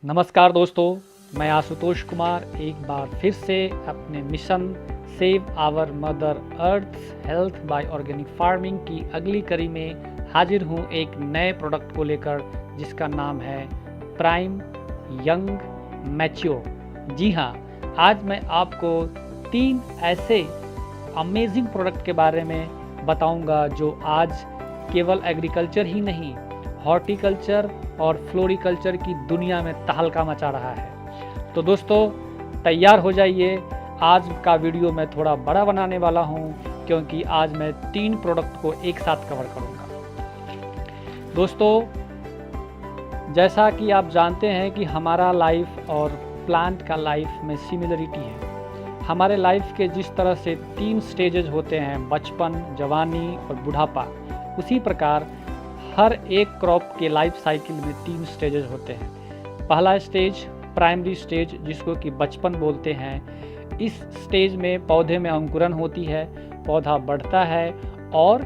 नमस्कार दोस्तों, मैं आशुतोष कुमार एक बार फिर से अपने mission save our mother earth health by organic farming की अगली कड़ी में हाजिर हूँ एक नए प्रोडक्ट को लेकर जिसका नाम है प्राइम यंग मैच्योर। जी हाँ, आज मैं आपको 3 ऐसे अमेजिंग प्रोडक्ट के बारे में बताऊंगा जो आज केवल एग्रीकल्चर ही नहीं, हॉर्टिकल्चर और फ्लोरिकल्चर की दुनिया में तहलका मचा रहा है। तो दोस्तों तैयार हो जाइए, आज का वीडियो मैं थोड़ा बड़ा बनाने वाला हूं क्योंकि आज मैं 3 प्रोडक्ट को एक साथ कवर करूंगा। दोस्तों जैसा कि आप जानते हैं कि हमारा लाइफ और प्लांट का लाइफ में सिमिलरिटी है। हमारे लाइफ के जिस तरह से 3 स्टेजेस होते हैं, बचपन, जवानी और बुढ़ापा, उसी प्रकार हर एक क्रॉप के लाइफ साइकिल में 3 स्टेजेस होते हैं। पहला स्टेज प्राइमरी स्टेज जिसको कि बचपन बोलते हैं। इस स्टेज में पौधे में अंकुरन होती है, पौधा बढ़ता है और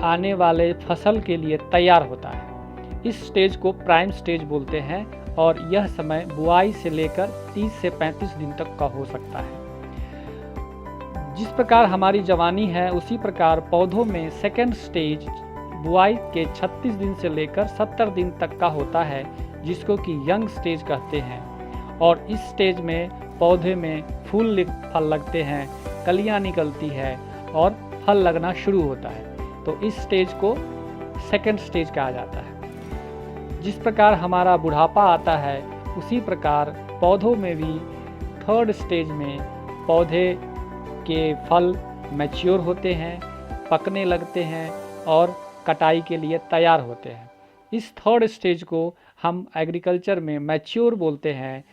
आने वाले फसल के लिए तैयार होता है। इस स्टेज को प्राइम स्टेज बोलते हैं और यह समय बुआई से लेकर 30 से 35 दिन तक का हो सकता है। जिस प्रकार हमारी जवानी है उसी प्रकार पौधों में सेकेंड स्टेज बुआई के 36 दिन से लेकर 70 दिन तक का होता है जिसको कि यंग स्टेज कहते हैं। और इस स्टेज में पौधे में फूल फल लगते हैं, कलियां निकलती है और फल लगना शुरू होता है। तो इस स्टेज को सेकेंड स्टेज कहा जाता है। जिस प्रकार हमारा बुढ़ापा आता है उसी प्रकार पौधों में भी थर्ड स्टेज में पौधे के फल मैच्योर होते हैं, पकने लगते हैं और कटाई के लिए तैयार होते हैं। इस थर्ड स्टेज को हम एग्रीकल्चर में मैच्योर बोलते हैं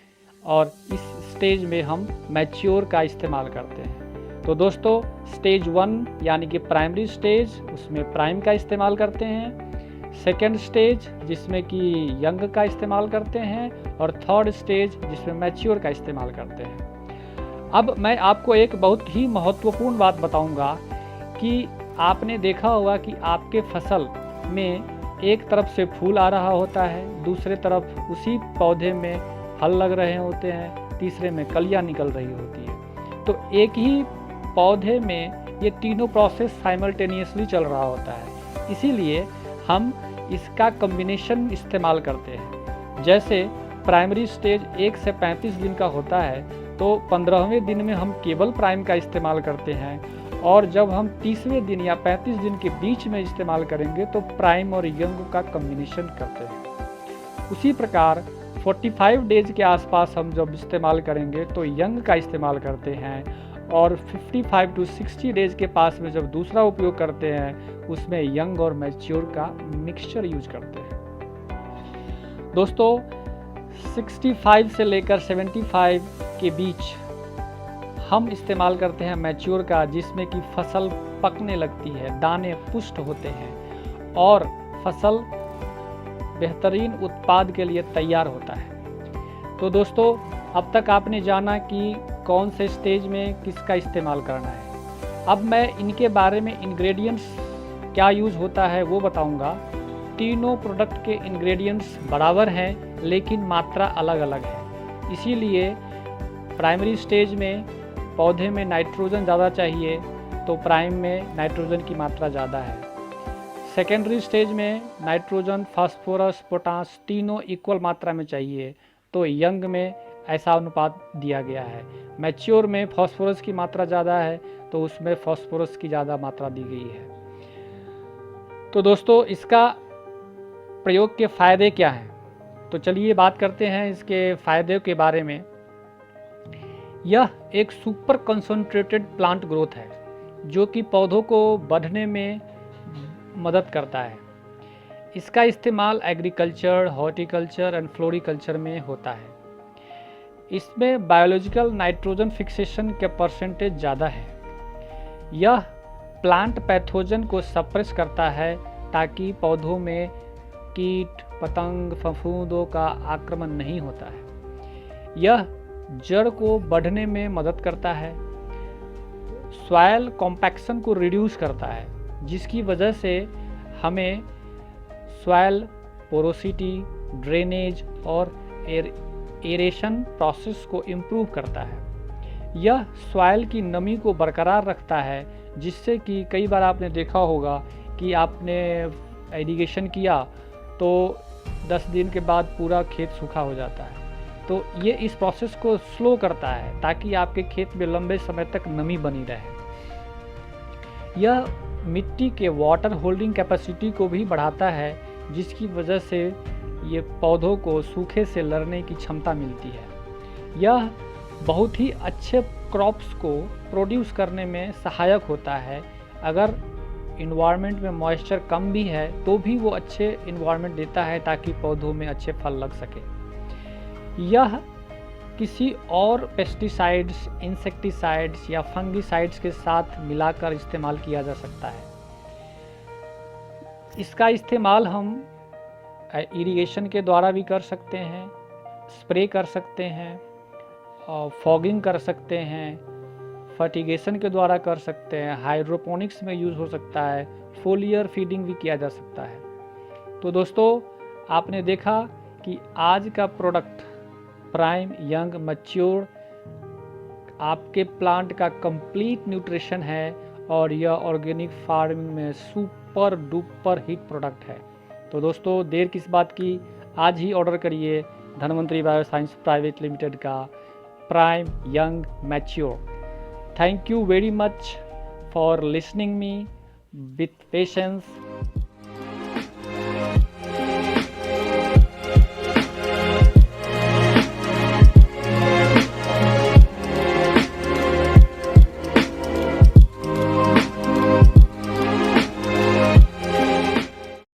और इस स्टेज में हम मैच्योर का इस्तेमाल करते हैं। तो दोस्तों स्टेज 1 यानी कि प्राइमरी स्टेज, उसमें प्राइम का इस्तेमाल करते हैं। सेकेंड स्टेज जिसमें कि यंग का इस्तेमाल करते हैं और थर्ड स्टेज जिसमें मैच्योर का इस्तेमाल करते हैं। अब मैं आपको एक बहुत ही महत्वपूर्ण बात बताऊंगा कि आपने देखा होगा कि आपके फसल में एक तरफ से फूल आ रहा होता है, दूसरे तरफ उसी पौधे में फल लग रहे होते हैं, तीसरे में कलियां निकल रही होती है। तो एक ही पौधे में ये तीनों प्रोसेस साइमल्टेनियसली चल रहा होता है, इसीलिए हम इसका कॉम्बिनेशन इस्तेमाल करते हैं। जैसे प्राइमरी स्टेज 1 से 35 दिन का होता है तो 15वें दिन में हम केवल प्राइम का इस्तेमाल करते हैं और जब हम 30वें दिन या 35 दिन के बीच में इस्तेमाल करेंगे तो प्राइम और यंग का कॉम्बिनेशन करते हैं। उसी प्रकार 45 डेज के आसपास हम जब इस्तेमाल करेंगे तो यंग का इस्तेमाल करते हैं और 55 टू 60 डेज के पास में जब दूसरा उपयोग करते हैं उसमें यंग और मैच्योर का मिक्सचर यूज करते हैं। दोस्तों 65 से लेकर 75 के बीच हम इस्तेमाल करते हैं मैच्योर का, जिसमें कि फसल पकने लगती है, दाने पुष्ट होते हैं और फसल बेहतरीन उत्पाद के लिए तैयार होता है। तो दोस्तों अब तक आपने जाना कि कौन से स्टेज में किसका इस्तेमाल करना है। अब मैं इनके बारे में इंग्रेडिएंट्स क्या यूज होता है वो बताऊंगा। तीनों प्रोडक्ट के इंग्रेडिएंट्स बराबर हैं लेकिन मात्रा अलग अलग है। इसीलिए प्राइमरी स्टेज में पौधे में नाइट्रोजन ज़्यादा चाहिए तो प्राइम में नाइट्रोजन की मात्रा ज़्यादा है। सेकेंडरी स्टेज में नाइट्रोजन, फास्फोरस, पोटास तीनों इक्वल मात्रा में चाहिए तो यंग में ऐसा अनुपात दिया गया है। मैच्योर में फास्फोरस की मात्रा ज़्यादा है तो उसमें फास्फोरस की ज़्यादा मात्रा दी गई है। तो दोस्तों इसका प्रयोग के फ़ायदे क्या हैं, तो चलिए बात करते हैं इसके फ़ायदे के बारे में। यह एक सुपर कंसंट्रेटेड प्लांट ग्रोथ है जो कि पौधों को बढ़ने में मदद करता है। इसका इस्तेमाल एग्रीकल्चर, हॉर्टिकल्चर एंड फ्लोरिकल्चर में होता है। इसमें बायोलॉजिकल नाइट्रोजन फिक्सेशन के परसेंटेज ज़्यादा है। यह प्लांट पैथोजन को सप्रेस करता है ताकि पौधों में कीट, पतंग, फफूंदों का आक्रमण नहीं होता है। यह जड़ को बढ़ने में मदद करता है। सॉइल कॉम्पैक्शन को रिड्यूस करता है जिसकी वजह से हमें सॉइल पोरोसिटी, ड्रेनेज और एरेशन प्रोसेस को इम्प्रूव करता है। यह सॉइल की नमी को बरकरार रखता है, जिससे कि कई बार आपने देखा होगा कि आपने इरिगेशन किया तो 10 दिन के बाद पूरा खेत सूखा हो जाता है। तो ये इस प्रोसेस को स्लो करता है ताकि आपके खेत में लंबे समय तक नमी बनी रहे। यह मिट्टी के वाटर होल्डिंग कैपेसिटी को भी बढ़ाता है, जिसकी वजह से ये पौधों को सूखे से लड़ने की क्षमता मिलती है। यह बहुत ही अच्छे क्रॉप्स को प्रोड्यूस करने में सहायक होता है। अगर इन्वायरमेंट में मॉइस्चर कम भी है तो भी वो अच्छे इन्वायरमेंट देता है ताकि पौधों में अच्छे फल लग सके। यह किसी और पेस्टिसाइड्स, इंसेक्टिसाइड्स या फंगिसाइड्स के साथ मिलाकर इस्तेमाल किया जा सकता है। इसका इस्तेमाल हम इरिगेशन के द्वारा भी कर सकते हैं, स्प्रे कर सकते हैं, फॉगिंग कर सकते हैं, फर्टिगेशन के द्वारा कर सकते हैं, हाइड्रोपोनिक्स में यूज़ हो सकता है, फोलियर फीडिंग भी किया जा सकता है। तो दोस्तों, आपने देखा कि आज का प्रोडक्ट प्राइम यंग मैच्योर आपके प्लांट का कंप्लीट न्यूट्रिशन है और यह ऑर्गेनिक फार्मिंग में सुपर डुपर हिट प्रोडक्ट है। तो दोस्तों, देर किस बात की, आज ही ऑर्डर करिए धनवंतरी बायोसाइंस प्राइवेट लिमिटेड का prime young mature. Thank you very much for listening me with patience.